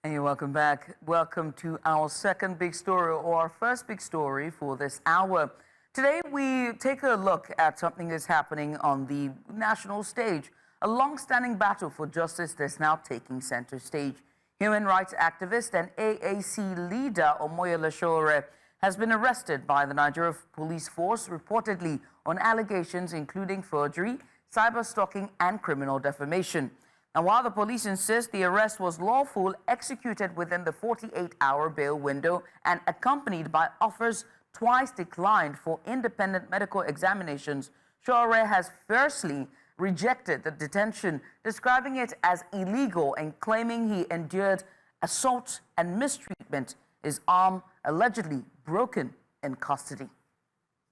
Hey, welcome back. Welcome to our second big story, or our first big story for this hour. Today, we take a look at something that's happening on the national stage. A long-standing battle for justice that's now taking center stage. Human rights activist and AAC leader Omoyele Sowore has been arrested by the Nigerian Police Force, reportedly on allegations including forgery, cyberstalking, and criminal defamation. And while the police insist the arrest was lawful, executed within the 48-hour bail window and accompanied by offers twice declined for independent medical examinations, Sowore has fiercely rejected the detention, describing it as illegal and claiming he endured assault and mistreatment, his arm allegedly broken in custody.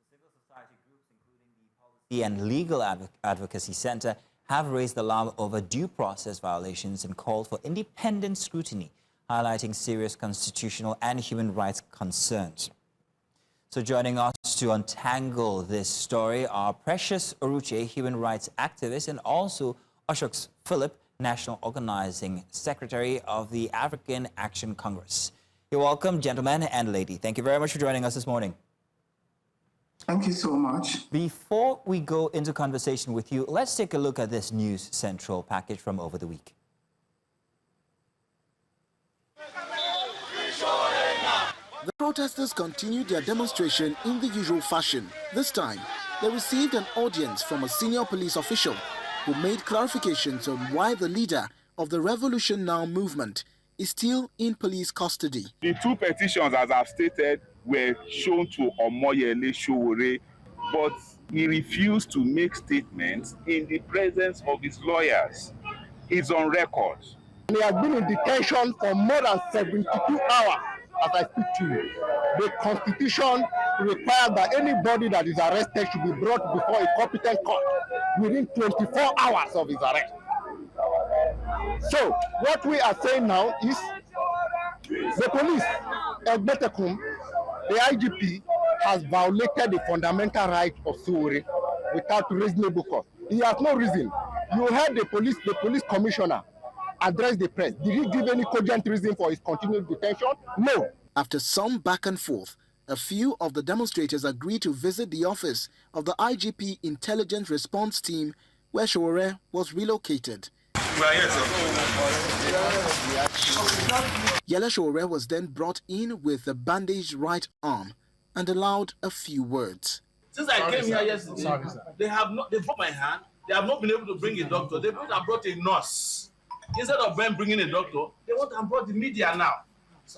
Civil society groups, including the Policy and Legal Advocacy Center, have raised alarm over due process violations and called for independent scrutiny, highlighting serious constitutional and human rights concerns. So joining us to untangle this story are Precious Oruche, human rights activist, and also Oshoks Philip, National Organizing Secretary of the African Action Congress. You're welcome, gentlemen and lady. Thank you very much for joining us this morning. Thank you so much. Before we go into conversation with you, let's take a look at this News Central package from over the week. The protesters continued their demonstration in the usual fashion. This time, they received an audience from a senior police official who made clarifications on why the leader of the Revolution Now movement is still in police custody. The two petitions, as I've stated, were shown to Omoyele Sowore, but he refused to make statements in the presence of his lawyers. It's on record. He has been in detention for more than 72 hours as I speak to you. The Constitution requires that anybody that is arrested should be brought before a competent court within 24 hours of his arrest. So, what we are saying now is the police, the IGP, has violated the fundamental right of Sowore without reasonable cause. He has no reason. You heard the police commissioner address the press. Did he give any cogent reason for his continued detention? No. After some back and forth, a few of the demonstrators agreed to visit the office of the IGP Intelligence Response Team, where Sowore was relocated. Yele Sowore was then brought in with a bandaged right arm and allowed a few words. Since I came here yesterday, they broke my hand. They have not been able to bring a doctor. They brought a nurse. Instead of them bringing a doctor, they want to brought the media now.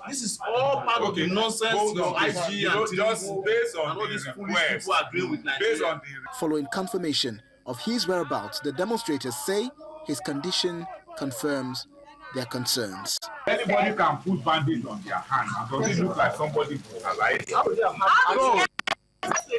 This is all part of the nonsense of IG and just based on all these foolish people are doing with Nigeria. Following confirmation of his whereabouts, the demonstrators say his condition confirms their concerns. Anybody can put bandage on their hand. Does it look like somebody alive? A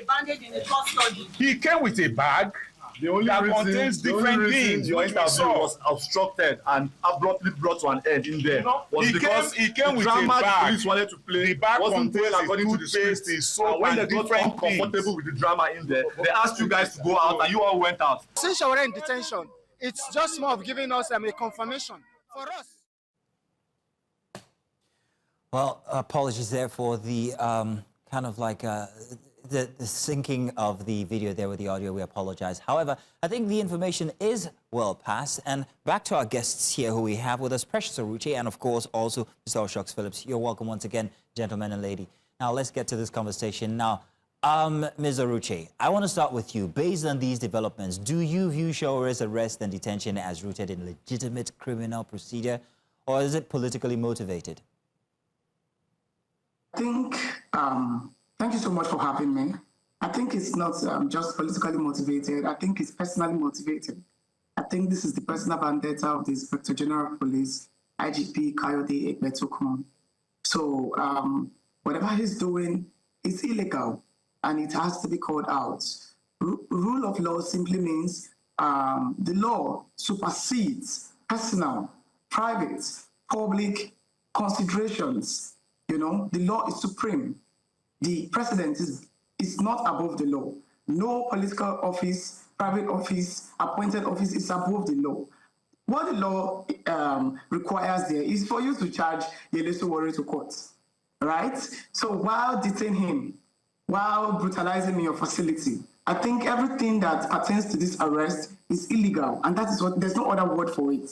bandage in the custody. He came with a bag. The only that reason, contains different things. Your interview was obstructed and abruptly brought to an end in there. Was because he came with drama a bag. The police wanted to play. The bag wasn't playing contains according to the script. soap, when they and got different uncomfortable things. with the drama in there, they asked you guys to go out and you all went out. Since you were in detention, it's just more of giving us a confirmation for us. Well, apologies there for the kind of like the syncing of the video there with the audio. We apologize. However, I think the information is well past. And back to our guests here who we have with us, Precious Oruche, and of course also Mr. Oshoks Philip. You're welcome once again, gentlemen and lady. Now let's get to this conversation. Now, Ms. Oruche, I want to start with you. Based on these developments, do you view Sowore's arrest and detention as rooted in legitimate criminal procedure, or is it politically motivated? I think, thank you so much for having me. I think it's not just politically motivated. I think it's personally motivated. I think this is the personal vendetta of the Inspector General of Police, IGP Kayode Egbetokun. So whatever he's doing is illegal and it has to be called out. Rule of law simply means the law supersedes personal, private, public considerations. You know, the law is supreme. The president is not above the law. No political office, private office, appointed office is above the law. What the law requires there is for you to charge Omoyele Sowore to court, right? So while detaining him, while brutalizing in your facility, I think everything that pertains to this arrest is illegal, and that is what, there's no other word for it.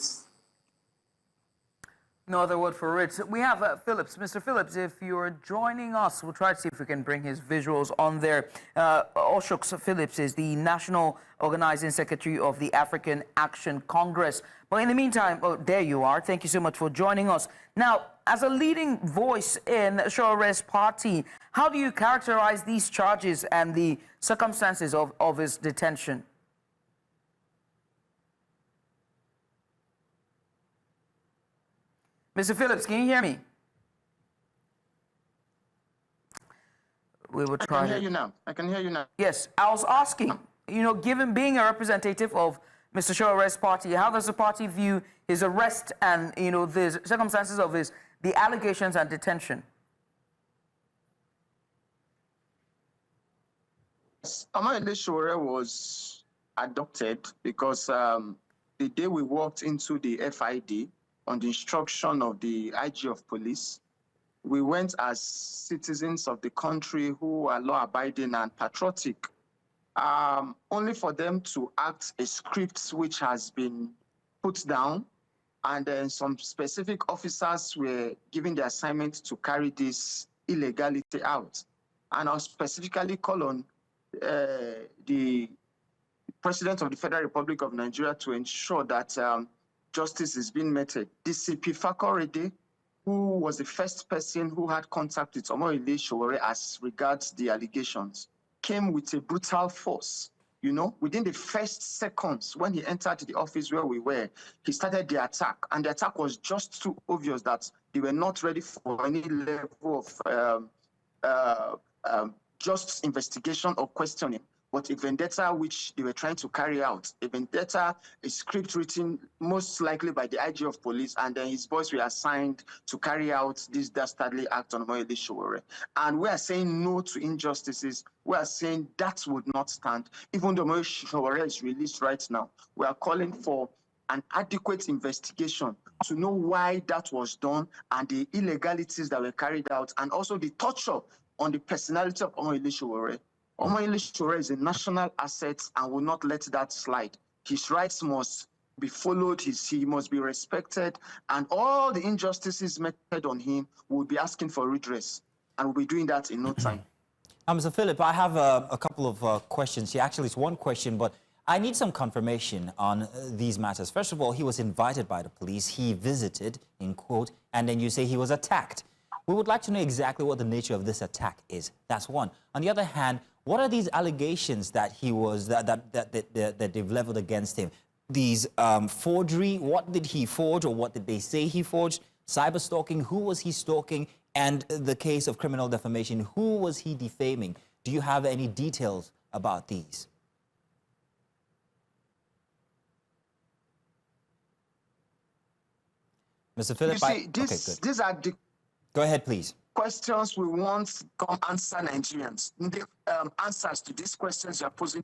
No other word for it. We have Phillips. Mr. Phillips, if you're joining us, we'll try to see if we can bring his visuals on there. Oshoks Philip is the National Organizing Secretary of the African Action Congress. But in the meantime, oh, there you are. Thank you so much for joining us. Now, as a leading voice in Sowore's party, how do you characterize these charges and the circumstances of his detention? Mr. Phillips, can you hear me? We will try. I can hear you now. I can hear you now. Yes, I was asking, you know, given being a representative of Mr. Sowore's party, how does the party view his arrest and, you know, the circumstances of the allegations and detention? Omoyele Sowore was adopted because the day we walked into the FID, on the instruction of the IG of police, we went as citizens of the country who are law-abiding and patriotic, only for them to act a script which has been put down, and then some specific officers were given the assignment to carry this illegality out. And I'll specifically call on the President of the Federal Republic of Nigeria to ensure that justice is being meted. DCP Fakorede, who was the first person who had contact with Omoyele Sowore as regards the allegations, came with a brutal force. You know, within the first seconds when he entered the office where we were, he started the attack. And the attack was just too obvious that they were not ready for any level of just investigation or questioning, but a vendetta which they were trying to carry out. A vendetta, a script written most likely by the IG of police, and then his boys were assigned to carry out this dastardly act on Omoyele Sowore. And we are saying no to injustices. We are saying that would not stand. Even though Omoyele Sowore is released right now, we are calling for an adequate investigation to know why that was done and the illegalities that were carried out, and also the torture on the personality of Omoyele Sowore. Omoyele Sowore is a national asset and will not let that slide. His rights must be followed, he must be respected, and all the injustices meted on him will be asking for redress, and we'll be doing that in no time. Mr. Philip, I have a couple of questions here. Actually, it's one question, but I need some confirmation on these matters. First of all, he was invited by the police, he visited, in quote, and then you say he was attacked. We would like to know exactly what the nature of this attack is. That's one. On the other hand, what are these allegations that he was that they've leveled against him? These forgery, what did he forge or what did they say he forged? Cyberstalking, who was he stalking? And the case of criminal defamation, who was he defaming? Do you have any details about these? Mr. Philip, you see, these are the... Go ahead, please. Questions we want to come answer Nigerians. The answers to these questions you're posing.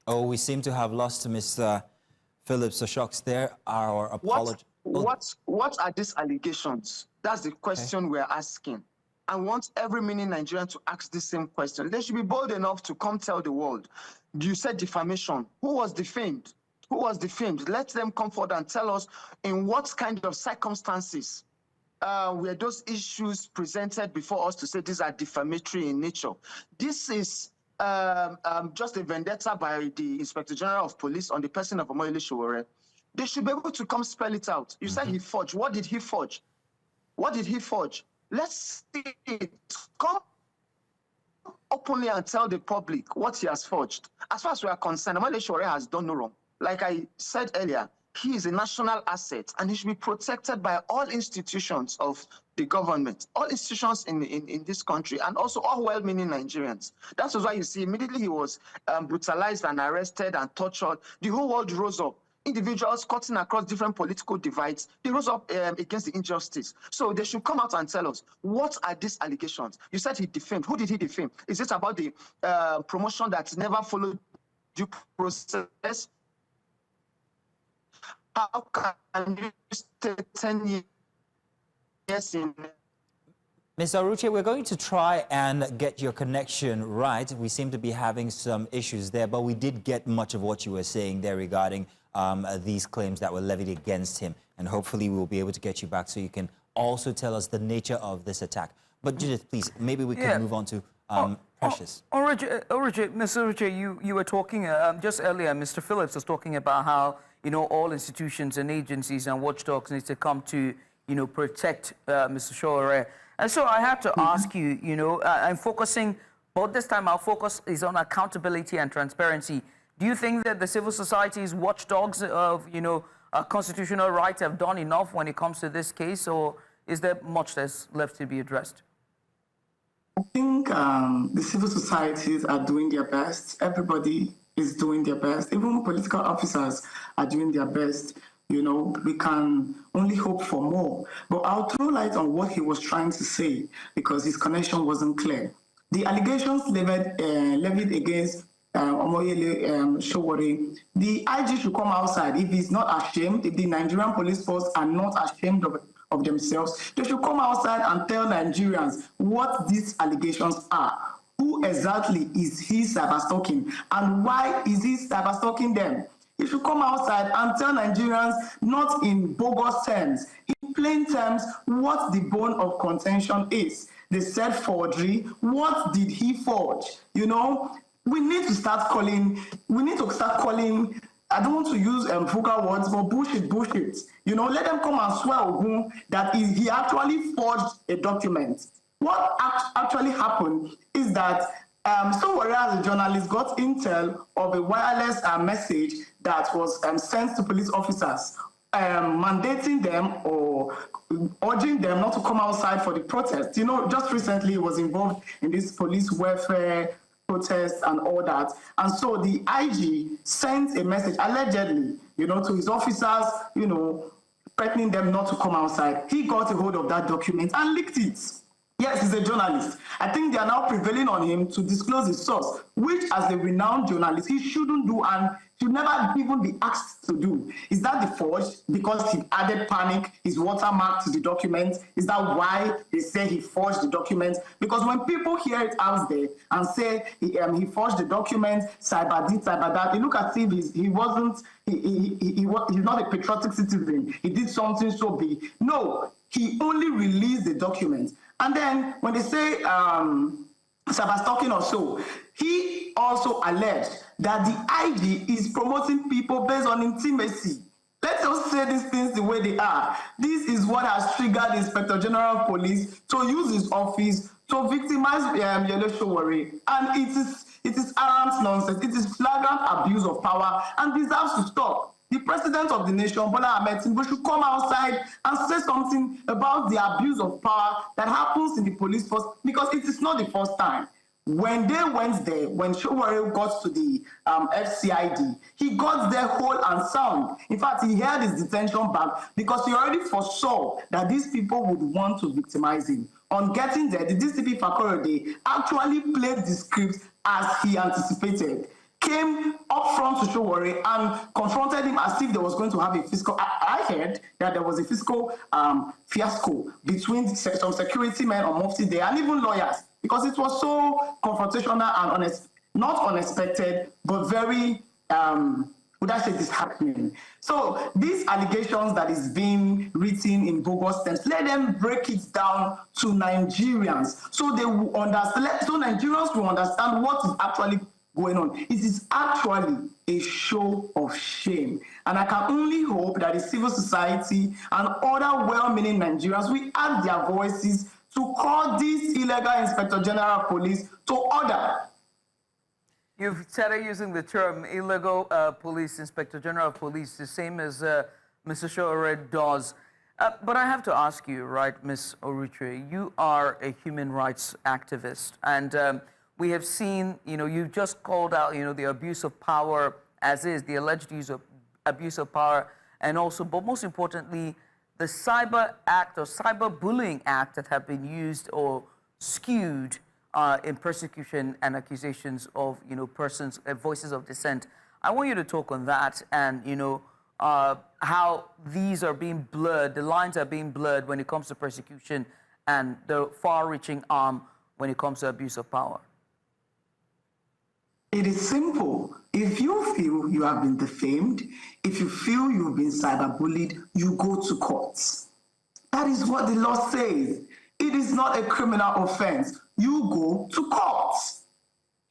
Oh, we seem to have lost Mr. Phillips. Oshoks there. Our apology. What are these allegations? That's the question we're asking. I want every meaning Nigerian to ask the same question. They should be bold enough to come tell the world. You said defamation. Who was defamed? Who was defamed? Let them come forward and tell us in what kind of circumstances were those issues presented before us to say these are defamatory in nature. This is just a vendetta by the Inspector General of Police on the person of Omoyele Sowore. They should be able to come spell it out. You said he forged. What did he forge? What did he forge? Let's see it. Come openly and tell the public what he has forged. As far as we are concerned, Omoyele Sowore has done no wrong. Like I said earlier, he is a national asset and he should be protected by all institutions of the government, all institutions in this country, and also all well-meaning Nigerians. That was why you see immediately he was brutalized and arrested and tortured. The whole world rose up. individuals cutting across different political divides. They rose up against the injustice. So they should come out and tell us, what are these allegations? You said he defamed. Who did he defame? Is it about the promotion that never followed due process? How can you stay 10 years in? Ms. Oruche, we're going to try and get your connection right. We seem to be having some issues there, but we did get much of what you were saying there regarding these claims that were levied against him. And hopefully we'll be able to get you back so you can also tell us the nature of this attack. But Judith, please, maybe we can move on to Precious. Oruche, Ms. Oruche, you were talking just earlier, Mr. Phillips was talking about how, you know, all institutions and agencies and watchdogs need to come to, you know, protect Mr. Sowore. And so I have to ask you, you know, I'm focusing, but this time our focus is on accountability and transparency. Do you think that the civil society's watchdogs of, you know, constitutional rights have done enough when it comes to this case, or is there much that's left to be addressed? I think the civil societies are doing their best. Everybody is doing their best. Even political officers are doing their best. You know, we can only hope for more. But I'll throw light on what he was trying to say because his connection wasn't clear. The allegations levied against Omoyele Sowore, the IG should come outside. If he's not ashamed, if the Nigerian Police Force are not ashamed of themselves, they should come outside and tell Nigerians what these allegations are. Who exactly is he cyberstalking and why is he cyberstalking them? He should come outside and tell Nigerians, not in bogus terms, in plain terms, what the bone of contention is. They said forgery. What did he forge? You know, we need to start calling, I don't want to use vulgar words, but bullshit. You know, let them come and swear Ogun that he actually forged a document. What actually happened is that Sowore, as a journalist, got intel of a wireless message that was sent to police officers, mandating them or urging them not to come outside for the protest. You know, just recently he was involved in this police welfare protest and all that. And so the IG sent a message, allegedly, you know, to his officers, you know, threatening them not to come outside. He got a hold of that document and leaked it. Yes, he's a journalist. I think they are now prevailing on him to disclose his source, which as a renowned journalist, he shouldn't do and should never even be asked to do. Is that the forge because he added panic, his watermark to the document? Is that why they say he forged the document? Because when people hear it out there and say he forged the document, cyber did, cyber that, they look at him, he's not a patriotic citizen. He did something so big. No, he only released the document. And then when they say cyberstalking or so, he also alleged that the IG is promoting people based on intimacy. Let's just say these things the way they are. This is what has triggered the Inspector General of Police to use his office to victimize Omoyele Sowore. And it is arrant nonsense. It is flagrant abuse of power and deserves to stop. The president of the nation, Bola Ahmed Tinubu, should come outside and say something about the abuse of power that happens in the police force, because it is not the first time. When they went there, when Sowore got to the FCID, he got there whole and sound. In fact, he held his detention back because he already foresaw that these people would want to victimize him. On getting there, the DCP Fakorede actually played the script as he anticipated. Came up front to Sowore and confronted him as if there was going to have a fiscal. I heard that there was a fiscal fiasco between some security men on Mufti there and even lawyers, because it was so confrontational and not unexpected, but very, would I say this happening? So these allegations that is being written in bogus terms, let them break it down to Nigerians so they will understand, so Nigerians will understand what is actually going on. It is actually a show of shame. And I can only hope that the civil society and other well-meaning Nigerians will add their voices to call this illegal Inspector General of Police to order. You've started using the term illegal police, Inspector General of Police, the same as Mr. Sowore does. But I have to ask you, right, Ms. Oruche, you are a human rights activist, and we have seen, you know, you've just called out, you know, the abuse of power as is, the alleged use of abuse of power, and also, but most importantly, the cyber act or cyberbullying act that have been used or skewed in persecution and accusations of, persons, voices of dissent. I want you to talk on that and, how these are being blurred, the lines are being blurred when it comes to persecution and the far-reaching arm when it comes to abuse of power. It is simple. If you feel you have been defamed, if you feel you've been cyberbullied, you go to court. That is what the law says. It is not a criminal offense. You go to court.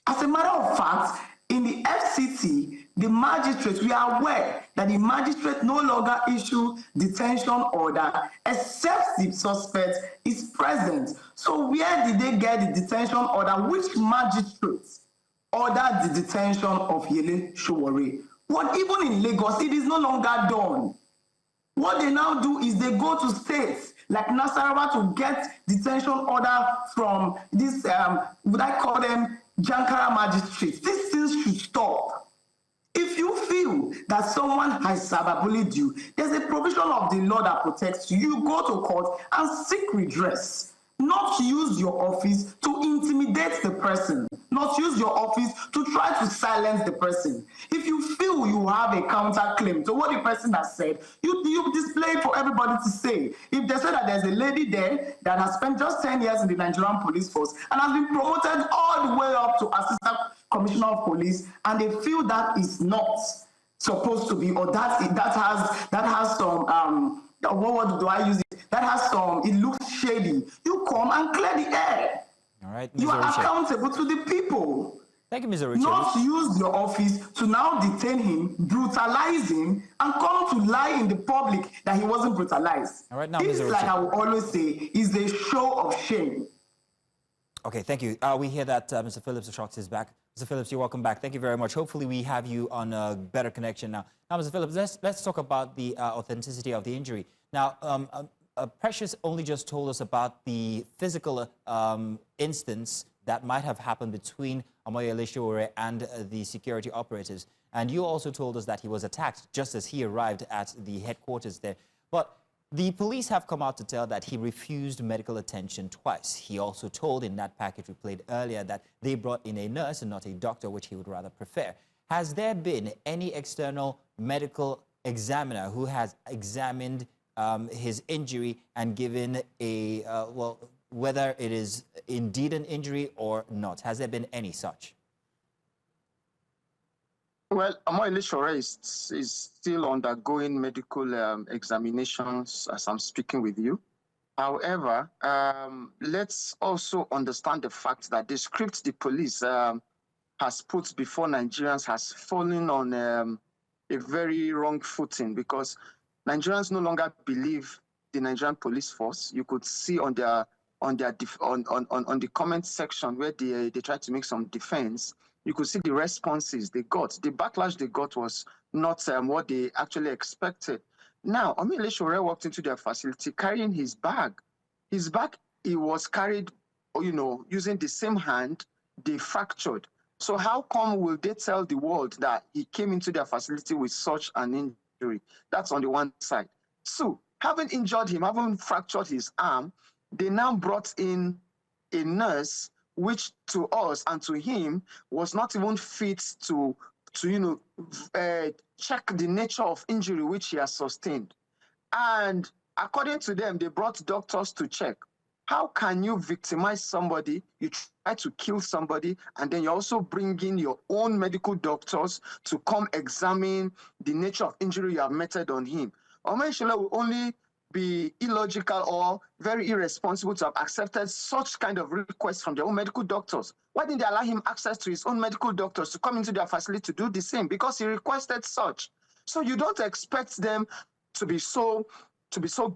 As a matter of fact, in the FCT, the magistrate, we are aware that the magistrate no longer issue detention order except the suspect is present. So where did they get the detention order? Which magistrate ordered the detention of Omoyele Sowore? What, even in Lagos, it is no longer done. What they now do is they go to states like Nasarawa to get detention order from this, would I call them Jankara magistrates. These things should stop. If you feel that someone has cyberbullied you, there's a provision of the law that protects you. You go to court and seek redress. Not use your office to intimidate the person, not use your office to try to silence the person. If you feel you have a counterclaim to what the person has said, you display it for everybody to say. If they say that there's a lady there that has spent just 10 years in the Nigerian Police Force and has been promoted all the way up to Assistant Commissioner of Police, and they feel that is not supposed to be, or that has some what word do I use it? That has some, it looks shady. You come and clear the air. All right, you are accountable to the people. Thank you, Ms. Oruche. Not use your office to now detain him, brutalize him, and come to lie in the public that he wasn't brutalized. All right, now, this, Ms. Oruche, like I will always say, is a show of shame. Okay, thank you. We hear that Mr. Phillips Oshoks is back. Mr. Phillips, you're welcome back. Thank you very much. Hopefully we have you on a better connection now. Now, Mr. Phillips, let's talk about the authenticity of the injury. Now, Precious only just told us about the physical instance that might have happened between Omoyele Sowore and the security operatives. And you also told us that he was attacked just as he arrived at the headquarters there. But the police have come out to tell that he refused medical attention twice. He also told in that package we played earlier that they brought in a nurse and not a doctor, which he would rather prefer. Has there been any external medical examiner who has examined his injury and given a, well, whether it is indeed an injury or not? Has there been any such? Well, Omoyele Sowore is still undergoing medical examinations as I'm speaking with you. However, let's also understand the fact that the script the police has put before Nigerians has fallen on a very wrong footing, because Nigerians no longer believe the Nigerian Police Force. You could see on the comment section where they tried to make some defense. You could see the responses they got. The backlash they got was not what they actually expected. Now, Omoyele Sowore walked into their facility carrying his bag. His bag, he was carried, using the same hand they fractured. So how come will they tell the world that he came into their facility with such an injury? That's on the one side. So, having injured him, having fractured his arm, they now brought in a nurse, which to us and to him was not even fit to check the nature of injury which he has sustained. And according to them, they brought doctors to check. How can you victimize somebody, you try to kill somebody, and then you also bring in your own medical doctors to come examine the nature of injury you have meted on him? Omoyele Sowore will only be illogical or very irresponsible to have accepted such kind of requests from their own medical doctors. Why didn't they allow him access to his own medical doctors to come into their facility to do the same? Because he requested such. So you don't expect them to be so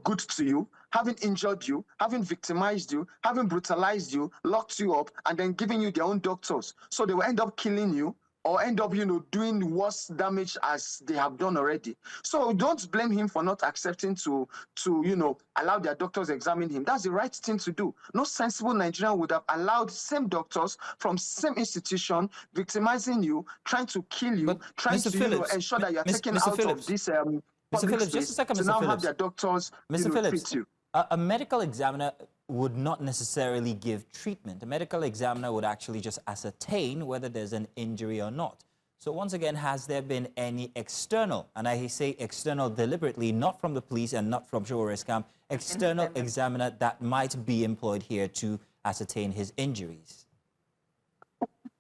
good to you, having injured you, having victimized you, having brutalized you, locked you up, and then giving you their own doctors. So they will end up killing you or end up, doing worse damage as they have done already. So don't blame him for not accepting to allow their doctors examine him. That's the right thing to do. No sensible Nigerian would have allowed same doctors from same institution victimizing you, trying to kill you, But trying Mr. to Phillips, ensure that you are taken Mr. out Phillips, of this Mr. public Phillips, just a space second, to Mr. now Phillips. have their doctors Mr. Phillips, treat you. A medical examiner would not necessarily give treatment. A medical examiner would actually just ascertain whether there's an injury or not. So once again, has there been any external, and I say external deliberately, not from the police and not from Sowore's camp, external examiner that might be employed here to ascertain his injuries?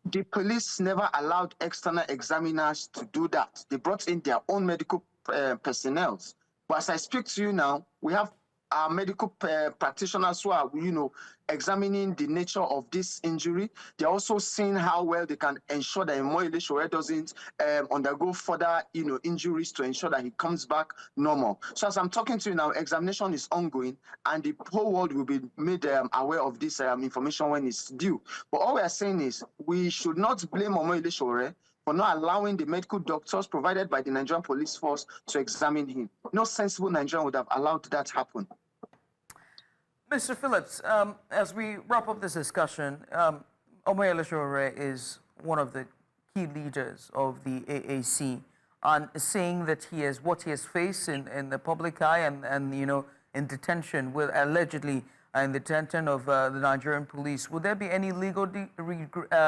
The police never allowed external examiners to do that. They brought in their own medical personnel. But as I speak to you now, we have our medical practitioners who are, examining the nature of this injury. They're also seeing how well they can ensure that Omoyele Sowore doesn't undergo further, injuries to ensure that he comes back normal. So as I'm talking to you now, examination is ongoing, and the whole world will be made aware of this information when it's due. But all we are saying is we should not blame Omoyele Sowore for not allowing the medical doctors provided by the Nigerian Police Force to examine him. No sensible Nigerian would have allowed that happen. Mr. Phillips, as we wrap up this discussion, Omoyele Sowore is one of the key leaders of the AAC, and saying that he is what he has faced in the public eye and in detention, with allegedly in the detention of the Nigerian police. Would there be any legal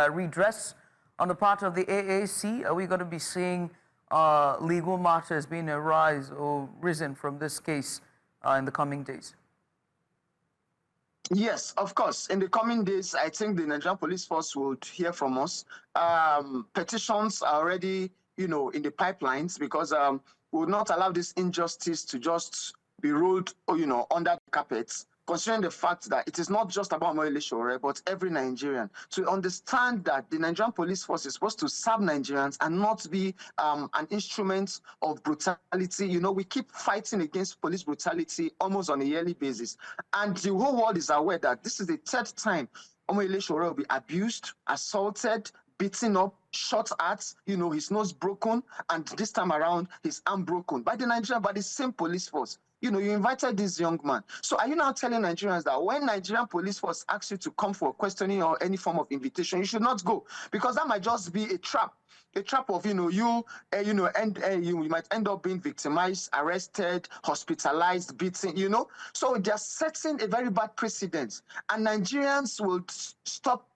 redress on the part of the AAC? Are we going to be seeing legal matters being risen from this case in the coming days? Yes, of course. In the coming days, I think the Nigerian Police Force would hear from us. Petitions are already, in the pipelines, because we would not allow this injustice to just be rolled, under the carpet, considering the fact that it is not just about Omoyele Sowore, but every Nigerian. To understand that the Nigerian Police Force is supposed to serve Nigerians and not be an instrument of brutality. We keep fighting against police brutality almost on a yearly basis. And the whole world is aware that this is the third time Omoyele Sowore will be abused, assaulted, beaten up, shot at, his nose broken, and this time around, his arm broken by the same police force. You invited this young man. So are you now telling Nigerians that when Nigerian Police Force asks you to come for questioning or any form of invitation, you should not go? Because that might just be a trap of, you might end up being victimized, arrested, hospitalized, beaten, So they're setting a very bad precedent. And Nigerians will stop,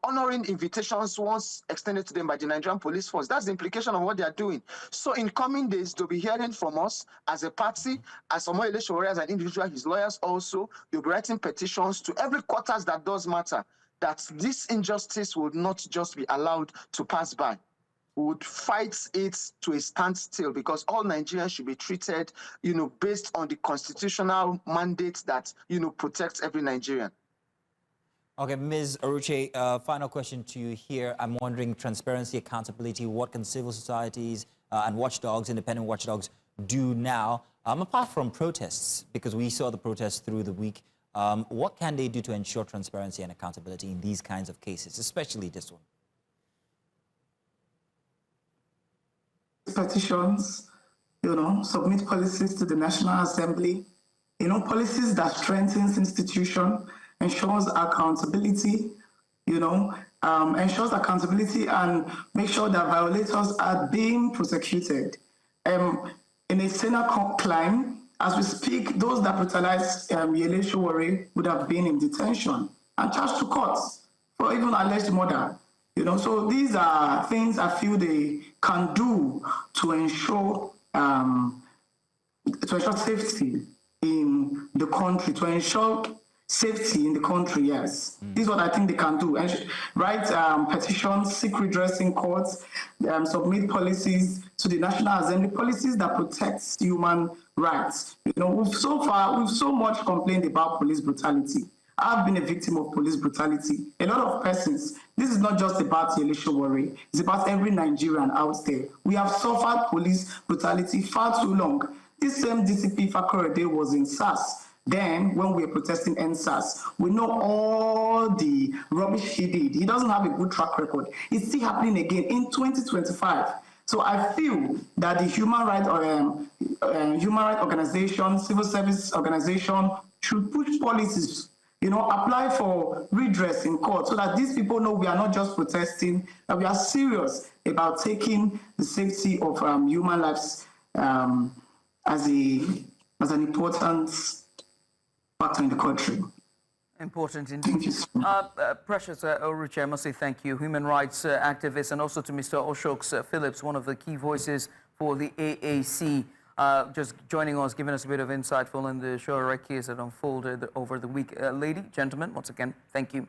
honoring invitations once extended to them by the Nigerian Police Force. That's the implication of what they are doing. So in coming days, they'll be hearing from us as a party, as Omoyele Sowore, as an individual, his lawyers also. They'll be writing petitions to every quarters that does matter, that this injustice would not just be allowed to pass by. We would fight it to a standstill, because all Nigerians should be treated, based on the constitutional mandate that, protects every Nigerian. Okay, Ms. Oruche, final question to you here. I'm wondering, transparency, accountability, what can civil societies and watchdogs, independent watchdogs, do now, apart from protests, because we saw the protests through the week. What can they do to ensure transparency and accountability in these kinds of cases, especially this one? Petitions, submit policies to the National Assembly, policies that strengthens institution, ensures accountability, ensures accountability and make sure that violators are being prosecuted. In a Senate climb, as we speak, those that brutalized Omoyele Sowore would have been in detention and charged to court for even alleged murder. So these are things I feel they can do to ensure safety in the country, to ensure safety in the country, yes. This is what I think they can do. And write petitions, seek redress in courts, submit policies to the National Assembly, policies that protect human rights. We've so much complained about police brutality. I've been a victim of police brutality. A lot of persons, this is not just about Omoyele Sowore, it's about every Nigerian out there. We have suffered police brutality far too long. This same DCP Fakorede was in SARS. then when we were protesting NSAS. We know all the rubbish he did. He doesn't have a good track record. It's still happening again in 2025. So I feel that the human rights organization, civil service organization should push policies, apply for redress in court so that these people know we are not just protesting, that we are serious about taking the safety of human lives as an important factor in the country. Important indeed. Precious Oruche, I must say thank you, human rights activist, and also to Mr. Oshoks Philip, one of the key voices for the AAC, just joining us, giving us a bit of insight on the Sowore case that unfolded over the week. Lady, gentlemen, once again, thank you.